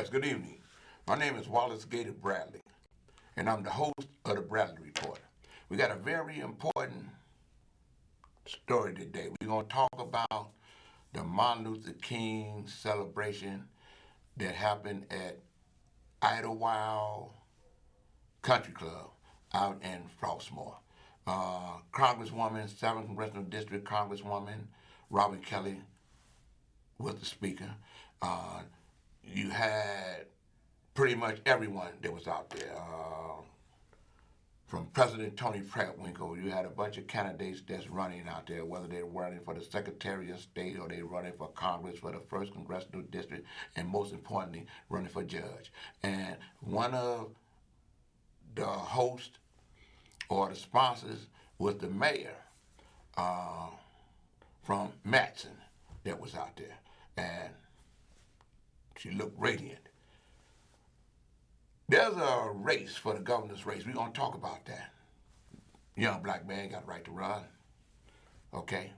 Yes, good evening. My name is Wallace Gator Bradley, and I'm the host of the Bradley Report. We got a very important story today. We're going to talk about the Martin Luther King celebration that happened at Idlewild Country Club out in Frostmore. Congresswoman, 7th Congressional District Congresswoman Robin Kelly was the speaker. You had pretty much everyone that was out there. From President Tony Pratt-Winkle, you had a bunch of candidates that's running out there, whether they're running for the Secretary of State or they're running for Congress for the 1st Congressional District, and most importantly, running for judge. And one of the hosts or the sponsors was the mayor from Matson that was out there. And she looked radiant. There's a race for the governor's race. We're going to talk about that. Young black man got a right to run. Okay?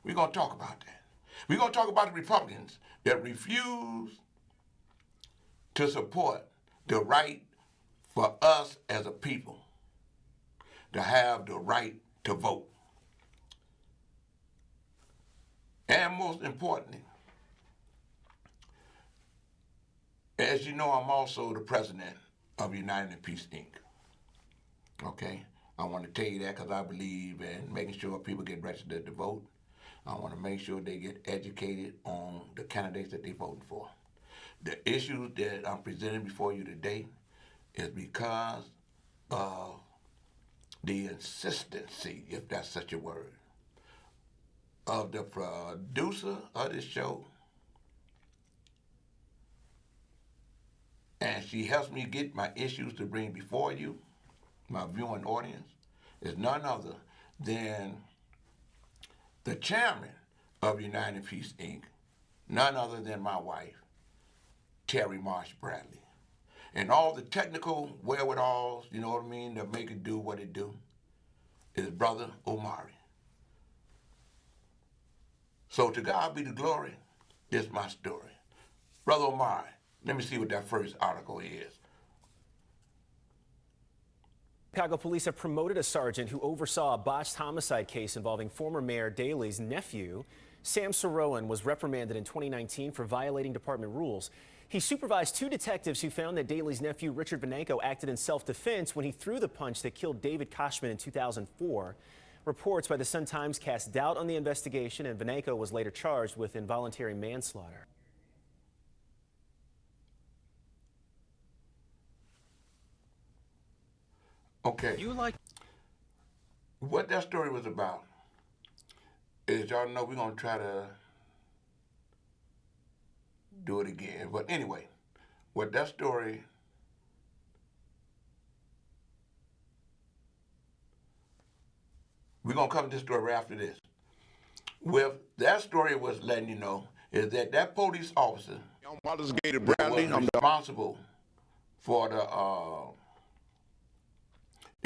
We're going to talk about that. We're going to talk about the Republicans that refuse to support the right for us as a people to have the right to vote. And most importantly, as you know, I'm also the president of United in Peace, Inc. Okay? I want to tell you that because I believe in making sure people get registered to vote. I want to make sure they get educated on the candidates that they're voting for. The issues that I'm presenting before you today is because of the insistency, if that's such a word, of the producer of this show. And she helps me get my issues to bring before you, my viewing audience, is none other than the chairman of United in Peace, Inc., none other than my wife, Terry Marsh Bradley. And all the technical wherewithals, you know what I mean, that make it do what it do, is Brother Omari. So to God be the glory, this is my story. Brother Omari, let me see what that first article is. Chicago police have promoted a sergeant who oversaw a botched homicide case involving former Mayor Daley's nephew. Sam Sarowan was reprimanded in 2019 for violating department rules. He supervised 2 detectives who found that Daley's nephew, Richard Vanenko, acted in self-defense when he threw the punch that killed David Koshman in 2004. Reports by the Sun-Times cast doubt on the investigation, and Vanenko was later charged with involuntary manslaughter. Okay. What that story was about is, y'all know we're going to try to do it again. But anyway, what that story we're going to cover this story right after this. With that story was letting you know is that police officer Wallace Gator Bradley,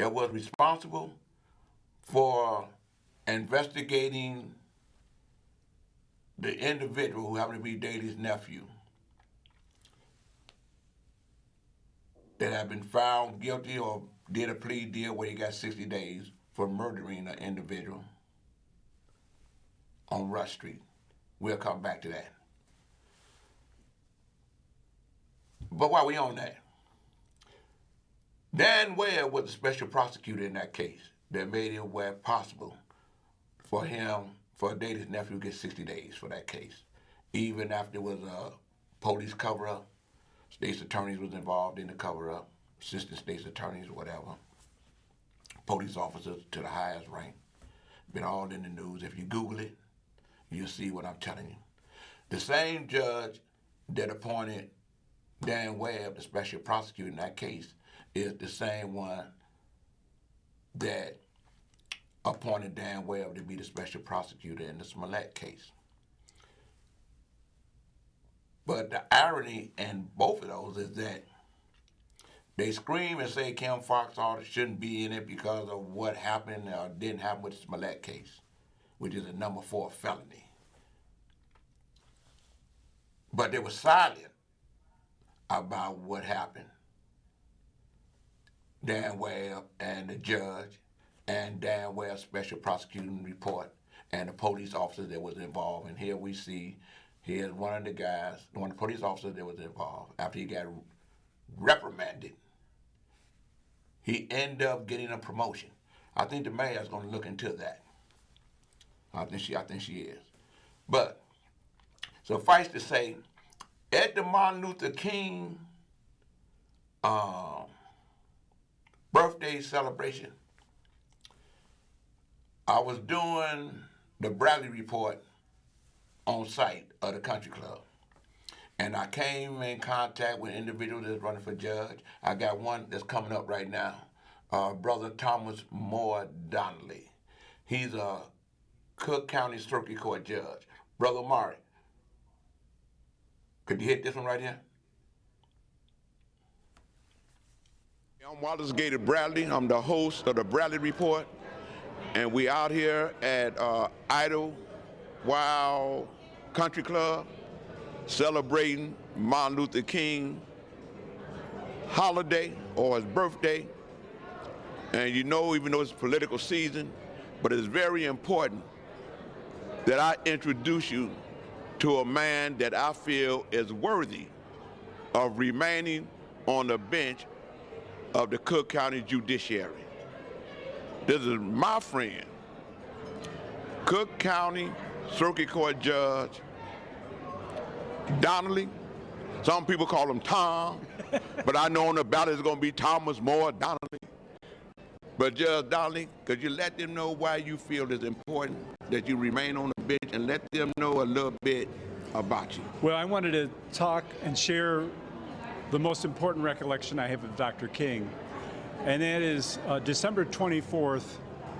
was responsible for investigating the individual who happened to be Daley's nephew that had been found guilty or did a plea deal where he got 60 days for murdering an individual on Rush Street. We'll come back to that. But while we're on that, Dan Webb was the special prosecutor in that case that made it possible for Daley's nephew to get 60 days for that case. Even after there was a police cover-up, state's attorneys was involved in the cover-up, assistant state's attorneys, whatever, police officers to the highest rank, been all in the news. If you Google it, you'll see what I'm telling you. The same judge that appointed Dan Webb, the special prosecutor in that case, is the same one that appointed Dan Webb to be the special prosecutor in the Smollett case. But the irony in both of those is that they scream and say Kim Foxall shouldn't be in it because of what happened or didn't happen with the Smollett case, which is a number 4 felony. But they were silent about what happened. Dan Webb and the judge, and Dan Webb's special prosecuting report, and the police officer that was involved. And here we see, here's one of the guys, one of the police officers that was involved. After he got reprimanded, he ended up getting a promotion. I think the mayor's going to look into that. I think she is. But suffice to say, at the Martin Luther King birthday celebration, I was doing the Bradley report on site of the country club. And I came in contact with individuals that's running for judge. I got one that's coming up right now, Brother Thomas Moore Donnelly. He's a Cook County Circuit Court judge. Brother Murray, could you hit this one right here? I'm Gator Bradley. I'm the host of the Bradley Report, and we out here at Idlewild Country Club celebrating Martin Luther King holiday or his birthday. And you know, even though it's political season, but it's very important that I introduce you to a man that I feel is worthy of remaining on the bench of the Cook County Judiciary. This is my friend, Cook County Circuit Court Judge Donnelly. Some people call him Tom, but I know on the ballot it's going to be Thomas Moore Donnelly. But Judge Donnelly, could you let them know why you feel it's important that you remain on the bench, and let them know a little bit about you? Well, I wanted to talk and share the most important recollection I have of Dr. King, and that is December 24th,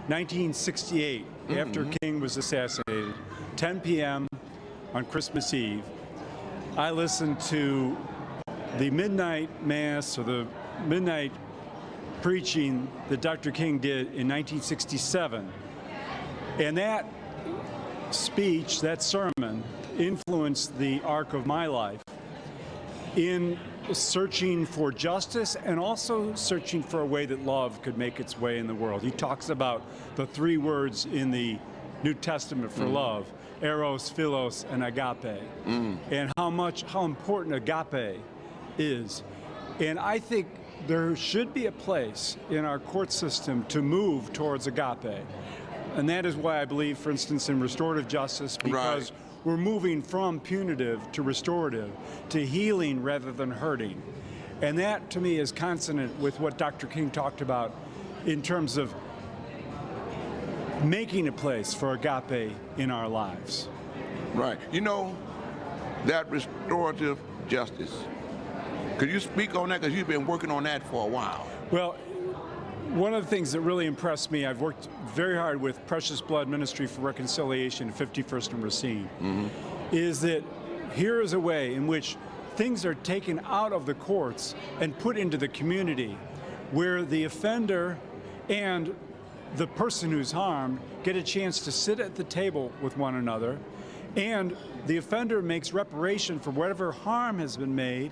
1968, after King was assassinated, 10 p.m. on Christmas Eve. I listened to the midnight mass, or the midnight preaching that Dr. King did in 1967. And that speech, that sermon, influenced the arc of my life in searching for justice and also searching for a way that love could make its way in the world. He talks about the three words in the New Testament for love: eros, philos, and agape, and how important agape is. And I think there should be a place in our court system to move towards agape. And that is why I believe, for instance, in restorative justice, because we're moving from punitive to restorative, to healing rather than hurting. And that, to me, is consonant with what Dr. King talked about in terms of making a place for agape in our lives. Right. You know, that restorative justice, could you speak on that? Because you've been working on that for a while. Well, one of the things that really impressed me, I've worked very hard with Precious Blood Ministry for Reconciliation, 51st and Racine, is that here is a way in which things are taken out of the courts and put into the community, where the offender and the person who's harmed get a chance to sit at the table with one another, and the offender makes reparation for whatever harm has been made,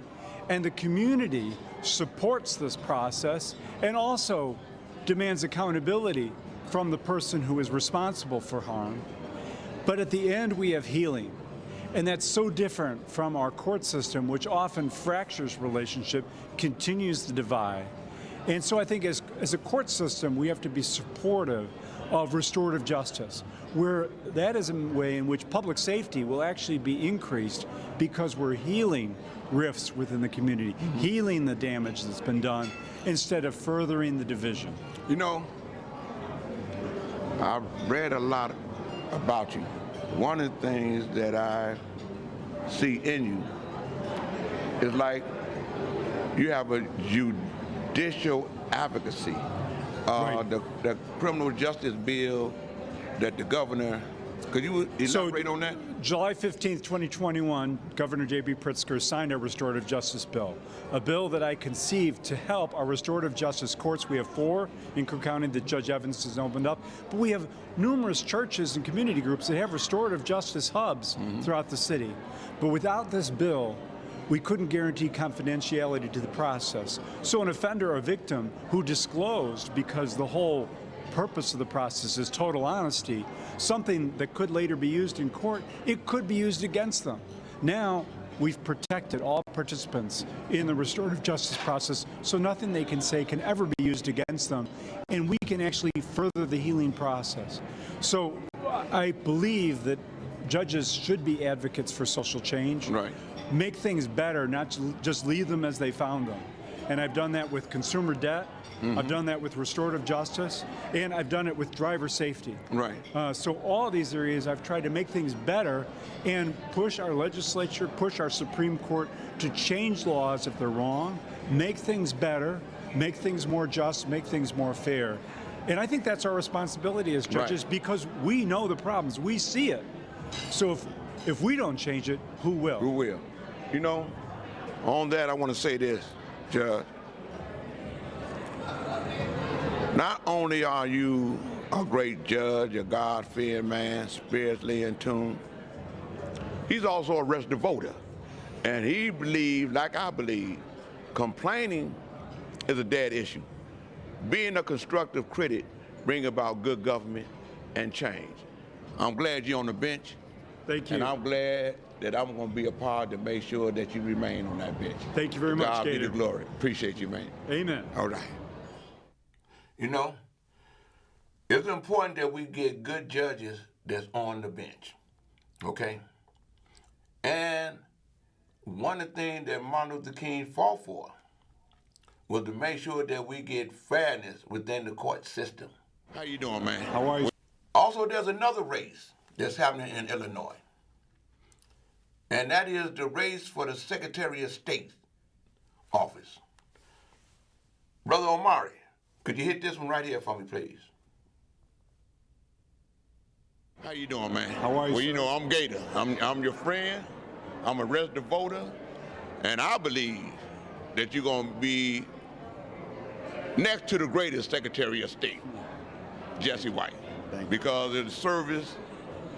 and the community supports this process and also demands accountability from the person who is responsible for harm. But at the end, we have healing. And that's so different from our court system, which often fractures relationship, continues to divide. And so I think as a court system, we have to be supportive of restorative justice, where that is a way in which public safety will actually be increased because we're healing rifts within the community, healing the damage that's been done, instead of furthering the division. You know, I've read a lot about you. One of the things that I see in you is like you have a judicial advocacy. The criminal justice bill that the governor, could you elaborate on that? July 15th, 2021, Governor J.B. Pritzker signed a restorative justice bill, a bill that I conceived to help our restorative justice courts. We have 4 in Cook County that Judge Evans has opened up, but we have numerous churches and community groups that have restorative justice hubs throughout the city. But without this bill, we couldn't guarantee confidentiality to the process. So an offender or victim who disclosed, because the whole purpose of the process is total honesty, something that could later be used in court, it could be used against them. Now, we've protected all participants in the restorative justice process, so nothing they can say can ever be used against them, and we can actually further the healing process. So I believe that judges should be advocates for social change. Right. Make things better, not just leave them as they found them. And I've done that with consumer debt, I've done that with restorative justice, and I've done it with driver safety. Right. So all of these areas I've tried to make things better and push our legislature, push our Supreme Court to change laws if they're wrong, make things better, make things more just, make things more fair. And I think that's our responsibility as judges, because we know the problems, we see it. So if we don't change it, who will? Who will? You know, on that I want to say this, Judge. Not only are you a great judge, a God-fearing man, spiritually in tune, he's also a registered voter. And he believes, like I believe, complaining is a dead issue. Being a constructive critic brings about good government and change. I'm glad you're on the bench. Thank you. And I'm glad that I'm going to be a part to make sure that you remain on that bench. Thank you very much, God be Gator. the glory. Appreciate you, man. Amen. All right. You know, it's important that we get good judges that's on the bench, okay? And one of the things that Martin Luther King fought for was to make sure that we get fairness within the court system. How you doing, man? How are you? Also, there's another race that's happening in Illinois, and that is the race for the Secretary of State office. Brother Omari, could you hit this one right here for me, please? How you doing, man? How are you, Well, you sir? know, I'm Gator. I'm your friend. I'm a registered voter. And I believe that you're going to be next to the greatest Secretary of State, Jesse White. Thank you. Because of the service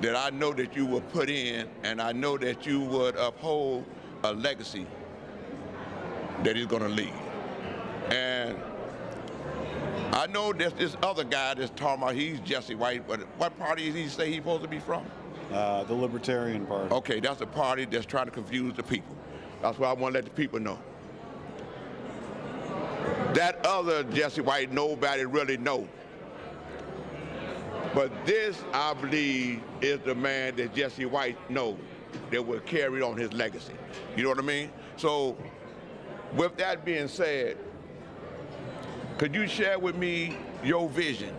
that I know that you will put in, and I know that you would uphold a legacy that he's going to leave. And I know there's this other guy that's talking about he's Jesse White, but what party does he say he's supposed to be from? The Libertarian Party. Okay, that's a party that's trying to confuse the people. That's why I want to let the people know. That other Jesse White, nobody really knows. But this, I believe, is the man that Jesse White knows that will carry on his legacy. You know what I mean? So, with that being said, could you share with me your vision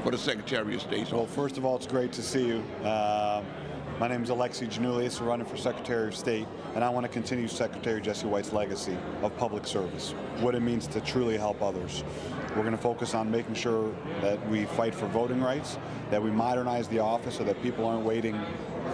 for the Secretary of State? Well, first of all, it's great to see you. My name is Alexi Janulius, running for Secretary of State, and I want to continue Secretary Jesse White's legacy of public service, what it means to truly help others. We're going to focus on making sure that we fight for voting rights, that we modernize the office so that people aren't waiting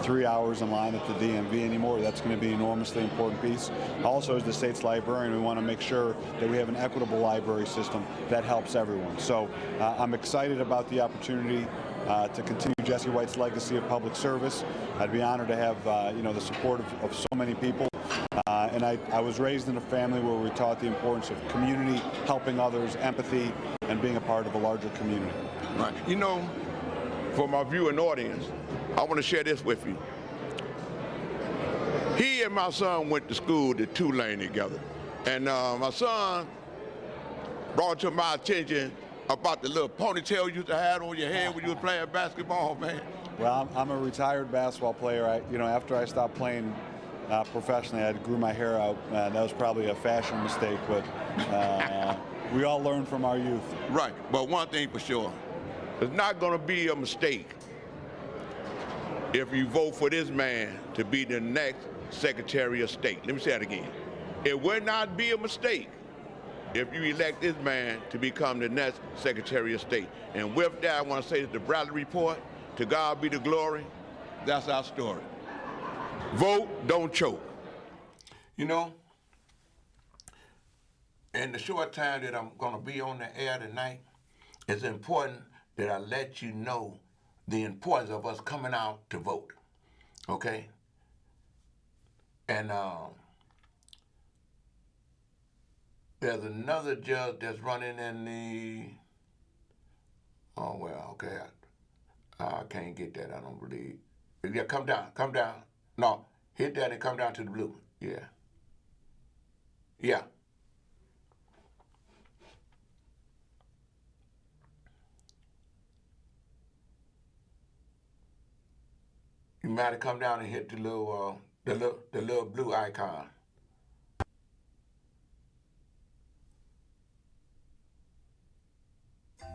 3 hours in line at the DMV anymore. That's going to be an enormously important piece. Also, as the state's librarian, we want to make sure that we have an equitable library system that helps everyone. So I'm excited about the opportunity to continue Jesse White's legacy of public service. I'd be honored to have the support of so many people. And I was raised in a family where we taught the importance of community, helping others, empathy, and being a part of a larger community. Right. You know, for my viewing audience, I want to share this with you. He and my son went to school at Tulane together. And my son brought to my attention about the little ponytail you used to have on your head when you were playing basketball, man. Well, I'm a retired basketball player. After I stopped playing professionally, I grew my hair out. That was probably a fashion mistake, but we all learn from our youth. Right, but one thing for sure, it's not going to be a mistake if you vote for this man to be the next Secretary of State. Let me say that again. It would not be a mistake if you elect this man to become the next Secretary of State. And with that, I want to say that the Bradley Report, to God be the glory, that's our story. Vote, don't choke. You know, in the short time that I'm going to be on the air tonight, it's important that I let you know the importance of us coming out to vote, okay? And There's another judge that's running in the. Oh well, okay. I can't get that. I don't believe. Yeah, come down, come down. No, hit that and come down to the blue. Yeah. Yeah. You might have come down and hit the little blue icon.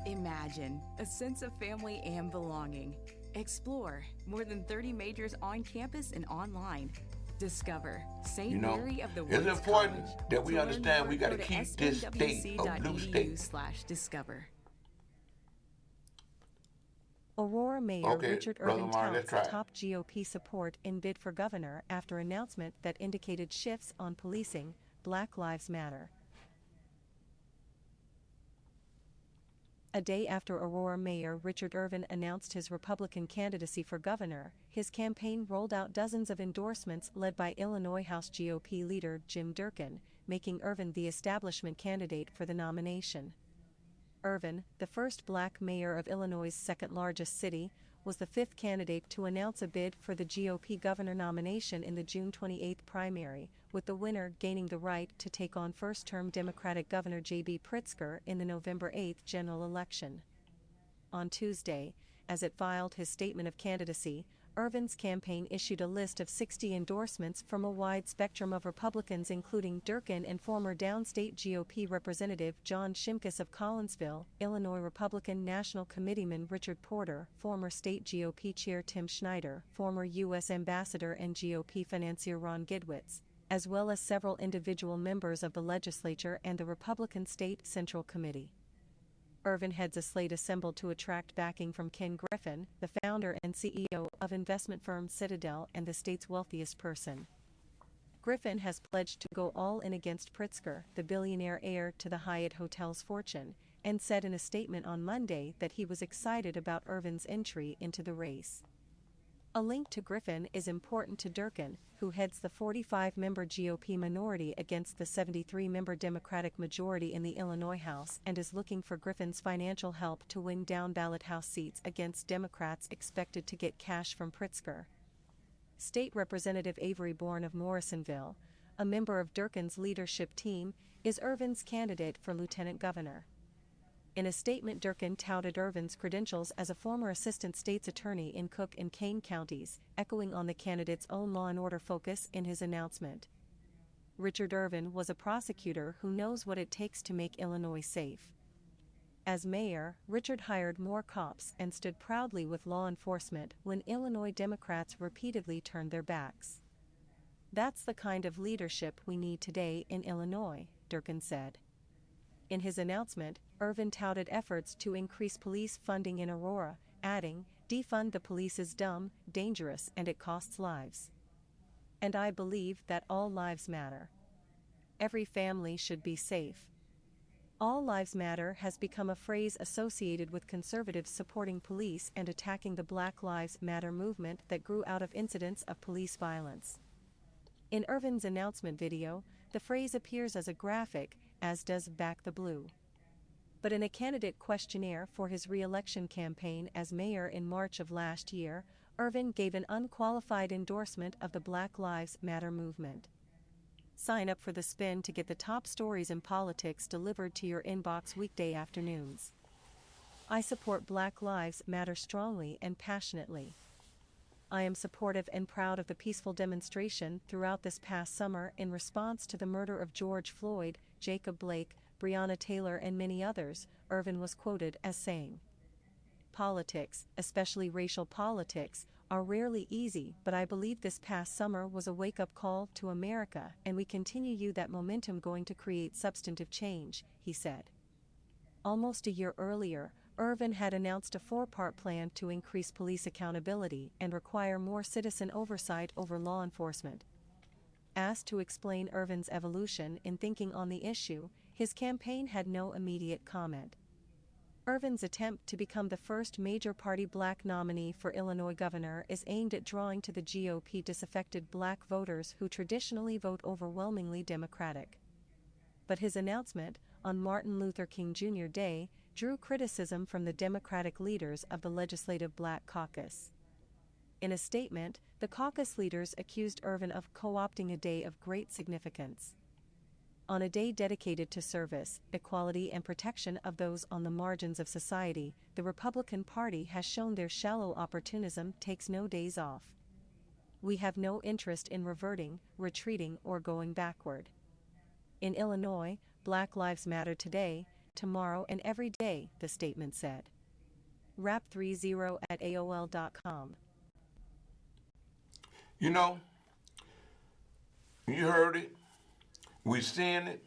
Imagine a sense of family and belonging. Explore more than 30 majors on campus and online. Discover St. Mary of the Woods it's important College. that we To learn understand more, we got to go keep this state a blue state. snwc.edu/discover. Aurora Mayor Okay, Richard Brother Irvin Martin, let's touts try it. top GOP support in bid for governor after announcement that indicated shifts on policing. Black Lives Matter. A day after Aurora Mayor Richard Irvin announced his Republican candidacy for governor, his campaign rolled out dozens of endorsements led by Illinois House GOP leader Jim Durkin, making Irvin the establishment candidate for the nomination. Irvin, the first black mayor of Illinois' second-largest city, was the fifth candidate to announce a bid for the GOP governor nomination in the June 28 primary, with the winner gaining the right to take on first-term Democratic Governor J.B. Pritzker in the November 8 general election. On Tuesday, as it filed his statement of candidacy, Irvin's campaign issued a list of 60 endorsements from a wide spectrum of Republicans including Durkin and former downstate GOP Representative John Shimkus of Collinsville, Illinois Republican National Committeeman Richard Porter, former state GOP Chair Tim Schneider, former U.S. Ambassador and GOP financier Ron Gidwitz, as well as several individual members of the legislature and the Republican State Central Committee. Irvin heads a slate assembled to attract backing from Ken Griffin, the founder and CEO of investment firm Citadel and the state's wealthiest person. Griffin has pledged to go all in against Pritzker, the billionaire heir to the Hyatt Hotel's fortune, and said in a statement on Monday that he was excited about Irvin's entry into the race. A link to Griffin is important to Durkin, who heads the 45-member GOP minority against the 73-member Democratic majority in the Illinois House and is looking for Griffin's financial help to win down-ballot House seats against Democrats expected to get cash from Pritzker. State Representative Avery Bourne of Morrisonville, a member of Durkin's leadership team, is Irvin's candidate for lieutenant governor. In a statement, Durkin touted Irvin's credentials as a former assistant state's attorney in Cook and Kane counties, echoing on the candidate's own law and order focus in his announcement. Richard Irvin was a prosecutor who knows what it takes to make Illinois safe. As mayor, Richard hired more cops and stood proudly with law enforcement when Illinois Democrats repeatedly turned their backs. That's the kind of leadership we need today in Illinois, Durkin said. In his announcement, Irvin touted efforts to increase police funding in Aurora, adding, "Defund the police is dumb, dangerous, and it costs lives. And I believe that all lives matter. Every family should be safe." All lives matter has become a phrase associated with conservatives supporting police and attacking the Black Lives Matter movement that grew out of incidents of police violence. In Irvin's announcement video, the phrase appears as a graphic, as does "Back the Blue." But in a candidate questionnaire for his re-election campaign as mayor in March of last year, Irvin gave an unqualified endorsement of the Black Lives Matter movement. Sign up for The Spin to get the top stories in politics delivered to your inbox weekday afternoons. I support Black Lives Matter strongly and passionately. I am supportive and proud of the peaceful demonstration throughout this past summer in response to the murder of George Floyd, Jacob Blake, Breonna Taylor and many others, Irvin was quoted as saying. Politics, especially racial politics, are rarely easy, but I believe this past summer was a wake-up call to America and we continue that momentum going to create substantive change, he said. Almost a year earlier, Irvin had announced a 4-part plan to increase police accountability and require more citizen oversight over law enforcement. Asked to explain Irvin's evolution in thinking on the issue, his campaign had no immediate comment. Irvin's attempt to become the first major party black nominee for Illinois governor is aimed at drawing to the GOP disaffected black voters who traditionally vote overwhelmingly Democratic. but his announcement, on Martin Luther King Jr. Day, drew criticism from the Democratic leaders of the Legislative Black Caucus. In a statement, the caucus leaders accused Irvin of co-opting a day of great significance. On a day dedicated to service, equality, and protection of those on the margins of society, the Republican Party has shown their shallow opportunism takes no days off. We have no interest in reverting, retreating, or going backward. In Illinois, Black Lives Matter today, tomorrow, and every day, the statement said. rap30@aol.com. You know, you heard it. We're seeing it.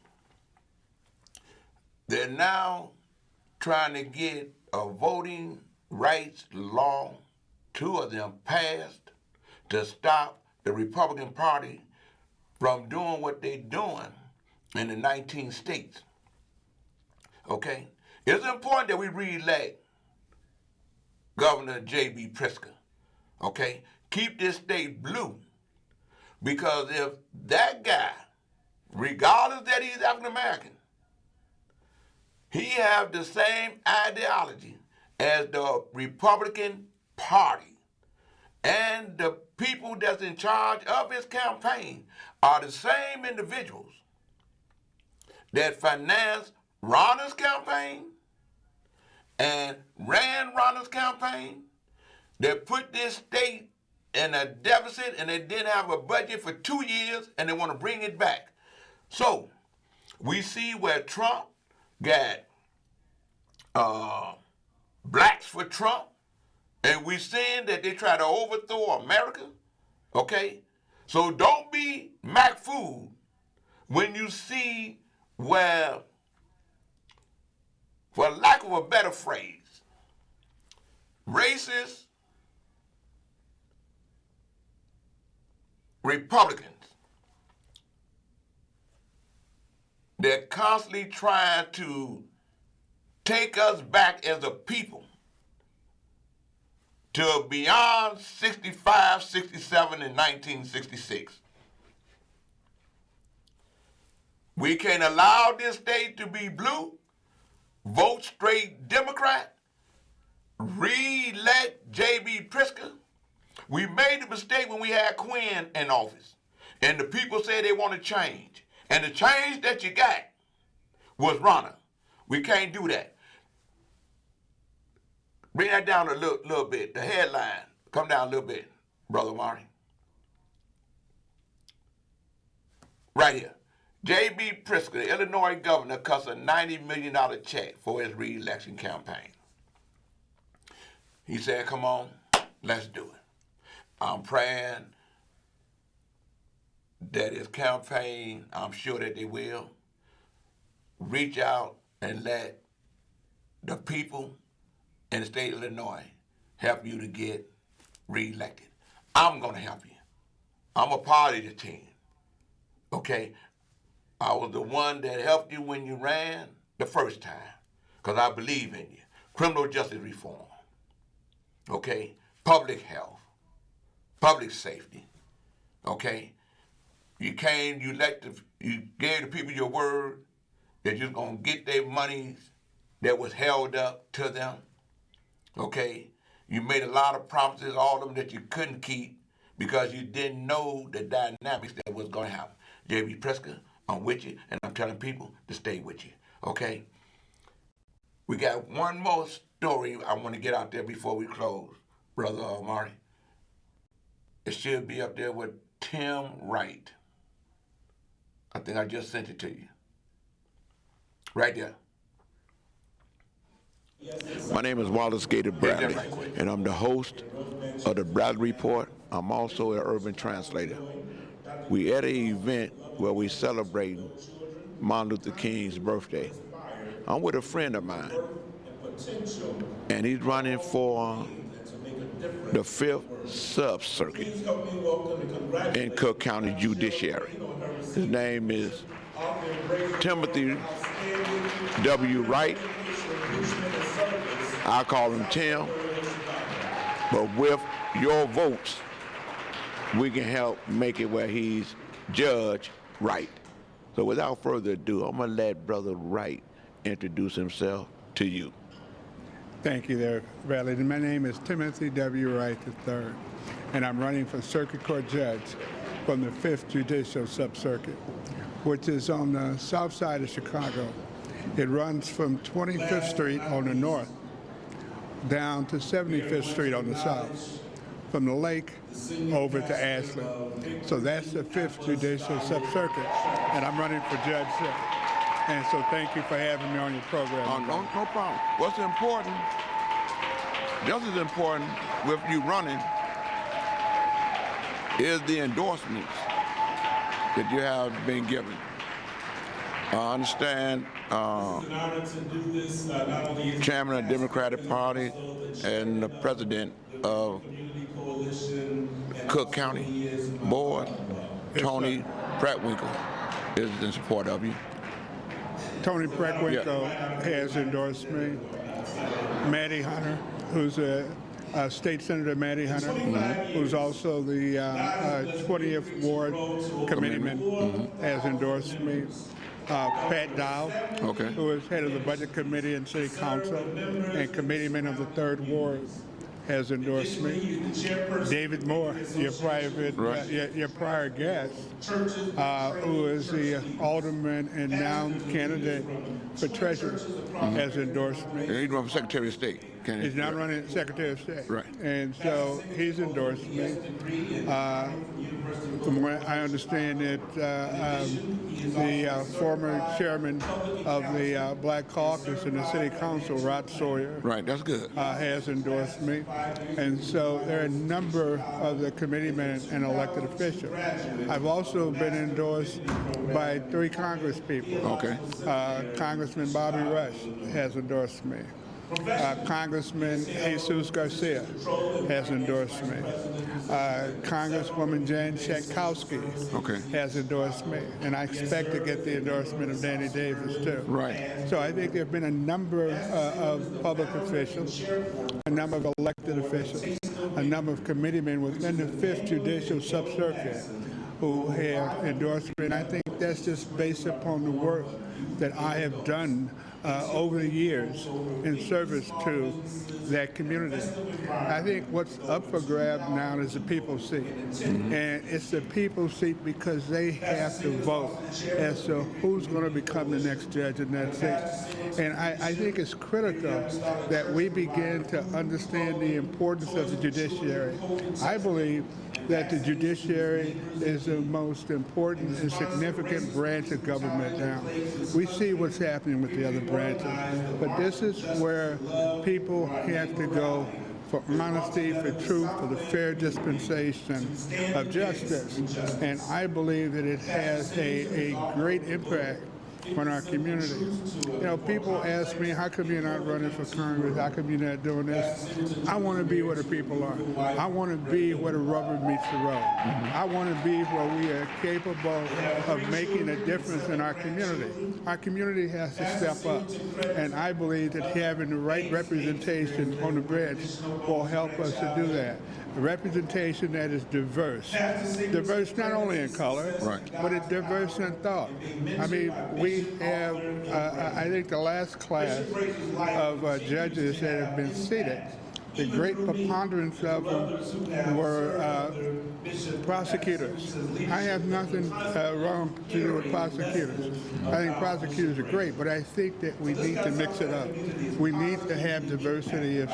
They're now trying to get a voting rights law, 2 of them passed, to stop the Republican Party from doing what they're doing in the 19 states. Okay? It's important that we re-elect Governor J.B. Pritzker. Okay? Keep this state blue. Because if that guy, regardless that he's African American, he have the same ideology as the Republican Party, and the people that's in charge of his campaign are the same individuals that financed Ronald's campaign and ran Ronald's campaign, that put this state in a deficit, and they didn't have a budget for 2 years, and they want to bring it back. So we see where Trump got blacks for Trump, and we seeing that they try to overthrow America. Okay, so don't be McFooled when you see where, for lack of a better phrase, racist Republicans, they're constantly trying to take us back as a people to beyond 65, 67, and 1966. We can't allow this state to be blue, vote straight Democrat, re-elect J.B. Pritzker. We made the mistake when we had Quinn in office, and the people said they want to change. And the change that you got was Ronald. We can't do that. Bring that down a little bit. The headline, come down a little bit, Brother Marty. Right here. J.B. Pritzker, the Illinois governor, cuts a $90 million check for his re-election campaign. He said, come on, let's do it. I'm praying that his campaign, I'm sure that they will, reach out and let the people in the state of Illinois help you to get reelected. I'm going to help you. I'm a part of the team. Okay? I was the one that helped you when you ran the first time, because I believe in you. Criminal justice reform. Okay? Public health. Public safety. Okay? You came, you gave the people your word that you're going to get their monies that was held up to them. Okay? You made a lot of promises, all of them that you couldn't keep because you didn't know the dynamics that was going to happen. J.B. Pritzker, I'm with you, and I'm telling people to stay with you. Okay? We got one more story I want to get out there before we close, Brother Marty. It should be up there with Tim Wright. I think I just sent it to you. Right there. My name is Wallace Gator Bradley, and I'm the host of the Bradley Report. I'm also an urban translator. We at an event where we celebrate Martin Luther King's birthday. I'm with a friend of mine, and he's running for the 5th Sub-Circuit in Cook County Judiciary. His name is Timothy W. Wright. I call him Tim, but with your votes, we can help make it where he's Judge Wright. So without further ado, I'm going to let Brother Wright introduce himself to you. Thank you there, Bradley. My name is Timothy W. Wright III, and I'm running for Circuit Court Judge from the 5th Judicial Sub-Circuit, which is on the south side of Chicago. It runs from 25th Street on the north down to 75th Street on the south, from the lake over to Ashland. So that's the 5th Judicial Sub-Circuit, and I'm running for judge there. And so thank you for having me on your program. No problem. What's important, just as important with you running, is the endorsements that you have been given. I understand Chairman of the Democratic Party and the President of Cook County Board, Tony Prattwinkle, is in support of you. Tony Prattwinkle has endorsed me. Maddie Hunter, who's a State Senator Maddie Hunter, who's also the 20th Ward Committeeman, has endorsed me. Pat Dow, who is head of the Budget Committee and City Council and committeeman of the 3rd Ward, has endorsed me. David Moore, your prior guest, who is the alderman and now candidate for treasurer, has endorsed me. He's running for Secretary of State. He's not running Secretary of State. Right. And so he's endorsed me. From what I understand that the former chairman of the Black Caucus in the City Council, Rod Sawyer, Right, that's good. has endorsed me. And so there are a number of the committeemen and elected officials. I've also been endorsed by 3 Congress people. Okay. Congressman Bobby Rush has endorsed me. Congressman Jesus Garcia has endorsed me. Congresswoman Jan Schetkowski has endorsed me. And I expect to get the endorsement of Danny Davis, too. Right. So I think there have been a number of public officials, a number of elected officials, a number of committeemen within the 5th Judicial Sub-Circuit who have endorsed me. And I think that's just based upon the work that I have done over the years in service to that community. I think what's up for grabs now is the people's seat. And it's the people's seat because they have to vote as to who's going to become the next judge in that seat. And I think it's critical that we begin to understand the importance of the judiciary. I believe that the judiciary is the most important and significant branch of government now. We see what's happening with the other branches, but this is where people have to go for honesty, for truth, for the fair dispensation of justice. And I believe that it has a great impact on our community. You know, people ask me, how come you're not running for Congress? How come you're not doing this? I want to be where the people are. I want to be where the rubber meets the road. I want to be where we are capable of making a difference in our community. Our community has to step up, and I believe that having the right representation on the bench will help us to do that. A representation that is diverse not only in color, but it's diverse in thought. I mean, we have, I think the last class of judges that have been seated, the great preponderance of them were prosecutors. I have nothing wrong to do with prosecutors. I think prosecutors are great, but I think that we need to mix it up. We need to have diversity.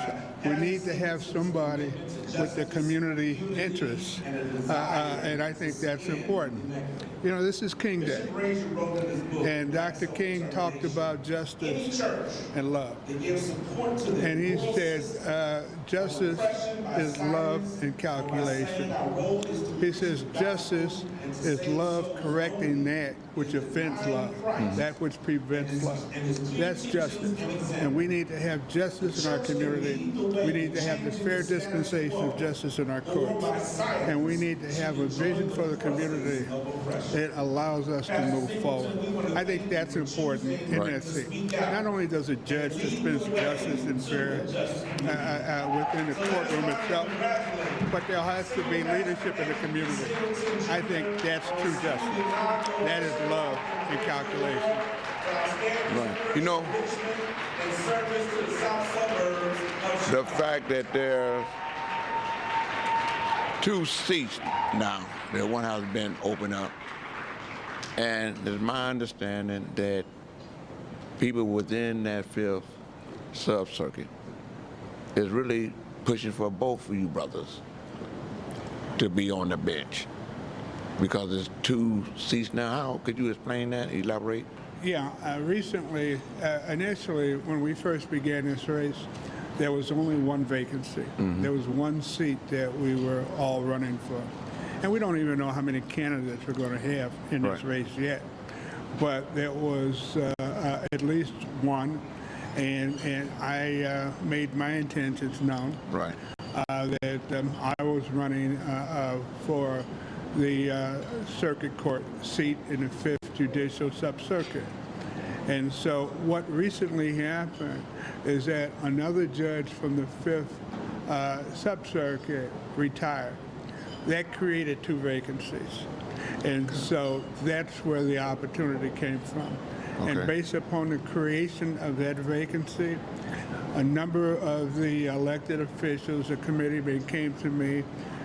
We need to have somebody with the community interests, and I think that's important. You know, this is King Day, and Dr. King talked about justice and love. And he said, justice is love and calculation. He says justice is love correcting that which offends love, that which prevents love. That's justice. And we need to have justice in our community. We need to have the fair dispensation of justice in our courts. And we need to have a vision for the community that allows us to move forward. I think that's important in that seat. Not only does a judge dispense justice and fair within the courtroom itself, but there has to be leadership in the community. I think that's true justice. That is love and calculation. Right. You know, the fact that there are 2 seats now, that one has been opened up, and it's my understanding that people within that 5th sub-circuit is really pushing for both of you brothers to be on the bench because there's 2 seats now. How could you explain that, elaborate? Yeah, recently, initially, when we first began this race, there was only 1 vacancy. There was 1 seat that we were all running for. And we don't even know how many candidates we're going to have in this race yet. But there was at least 1, and I made my intentions known. Right. That I was running for the circuit court seat in the 5th Judicial Sub-Circuit. And so what recently happened is that another judge from the 5th Sub-Circuit retired. That created 2 vacancies. And so that's where the opportunity came from. Okay. And based upon the creation of that vacancy, a number of the elected officials, the committee, came to me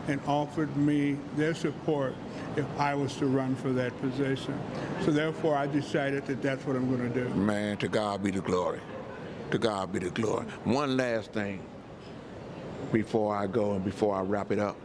and offered me their support if I was to run for that position. So therefore, I decided that that's what I'm going to do. Man, to God be the glory. To God be the glory. One last thing before I go and before I wrap it up.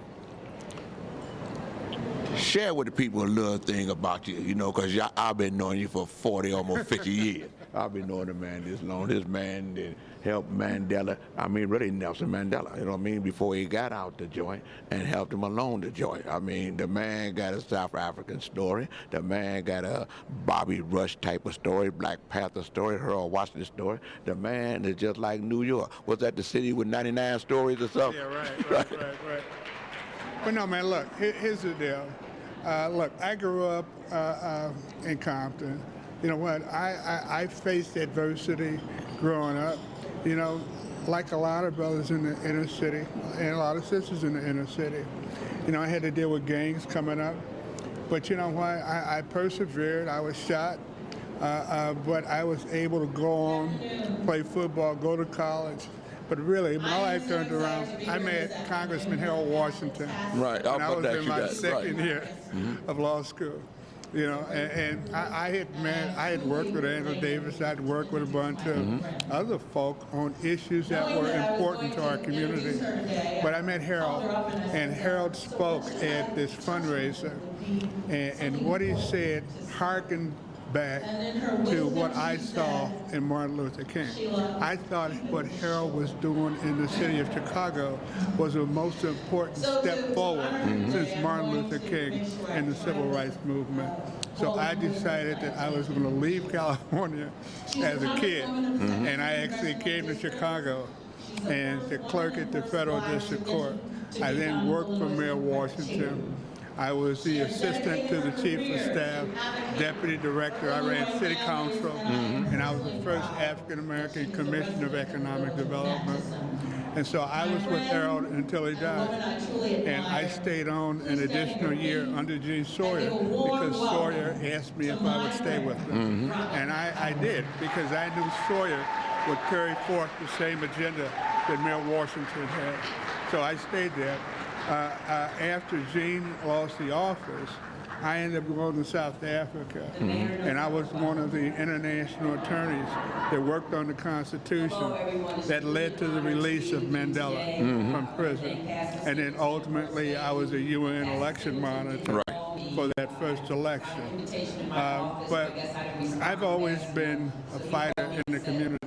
Share with the people a little thing about you, you know, because I've been knowing you for 40, almost 50 years. I've been knowing the man this long. This man that helped Mandela, I mean, really Nelson Mandela, you know what I mean, before he got out the joint and helped him along the joint. I mean, the man got a South African story. The man got a Bobby Rush type of story, Black Panther story, Harold Washington story. The man is just like New York. Was that the city with 99 stories or something? Yeah, right. But no, man, look, here's the deal. Look, I grew up in Compton. You know what? I faced adversity growing up. You know, like a lot of brothers in the inner city and a lot of sisters in the inner city. You know, I had to deal with gangs coming up. But you know what? I persevered. I was shot. But I was able to go on, play football, go to college. But really, my life turned around. I met Congressman Harold Washington. Right. And I was in my second year of law school. You know, and I had worked with Andrew Davis. I'd worked with a bunch of other folk on issues that were important to our community. But I met Harold, and Harold spoke at this fundraiser, and what he said harkened back to what I saw in Martin Luther King. I thought what Harold was doing in the city of Chicago was the most important step forward since Martin Luther King and the Civil Rights Movement. So I decided that I was going to leave California as a kid, and I actually came to Chicago and to clerk at the Federal District Court. I then worked for Mayor Washington. I was the assistant to the chief of staff, deputy director. I ran city council, and I was the first African-American commissioner of economic development. And so I was with Harold until he died. And I stayed on an additional year under Gene Sawyer because Sawyer asked me if I would stay with him. And I did, because I knew Sawyer would carry forth the same agenda that Mayor Washington had. So I stayed there. After Gene lost the office, I ended up going to South Africa, and I was one of the international attorneys that worked on the Constitution that led to the release of Mandela from prison. And then ultimately, I was a UN election monitor for that first election. But I've always been a fighter in the community.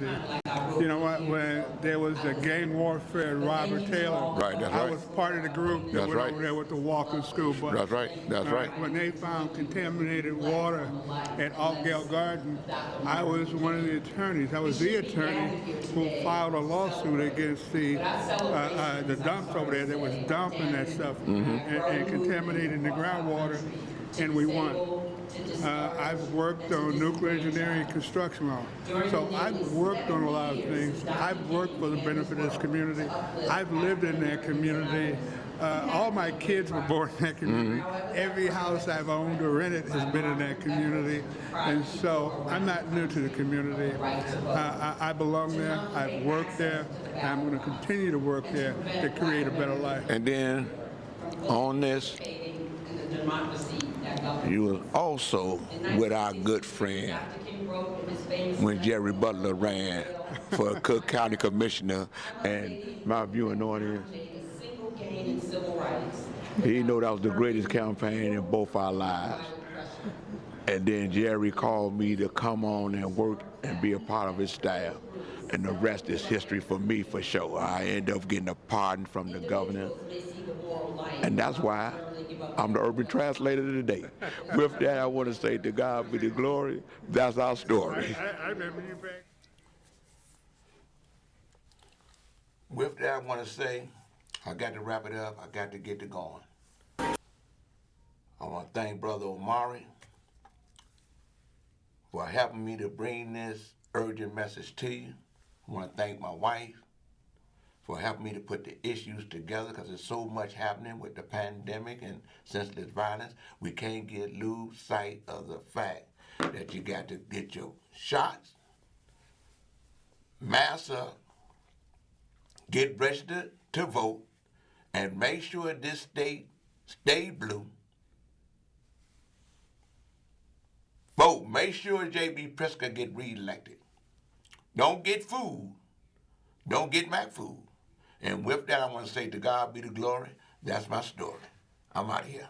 You know what? When there was a gang warfare at Robert Taylor, I was part of the group that went over there with the walking school bus. That's right. When they found contaminated water at Altgeld Garden, I was one of the attorneys. I was the attorney who filed a lawsuit against the dumps over there that was dumping that stuff and contaminating the groundwater. and we won. I've worked on nuclear engineering and construction law. So I've worked on a lot of things. I've worked for the benefit of this community. I've lived in that community. All my kids were born in that community. Every house I've owned or rented has been in that community. And so I'm not new to the community. I belong there. I've worked there. And I'm going to continue to work there to create a better life. And then on this, you was also with our good friend when Jerry Butler ran for Cook County Commissioner, and my viewing audience, he know that was the greatest campaign in both our lives. And then Jerry called me to come on and work and be a part of his staff. And the rest is history for me, for sure. I ended up getting a pardon from the governor. And that's why I'm the urban translator today. With that, I want to say to God be the glory. That's our story. I remember you back. With that, I want to say, I got to wrap it up. I got to get to going. I want to thank Brother Omari for helping me to bring this urgent message to you. I want to thank my wife for helping me to put the issues together, because there's so much happening with the pandemic and senseless violence. We can't lose sight of the fact that you got to get your shots, mask up, get registered to vote, and make sure this state stay blue. Vote. Make sure J.B. Pritzker get reelected. Don't get fooled. Don't get Mac fooled. And with that, I want to say to God be the glory. That's my story. I'm out of here.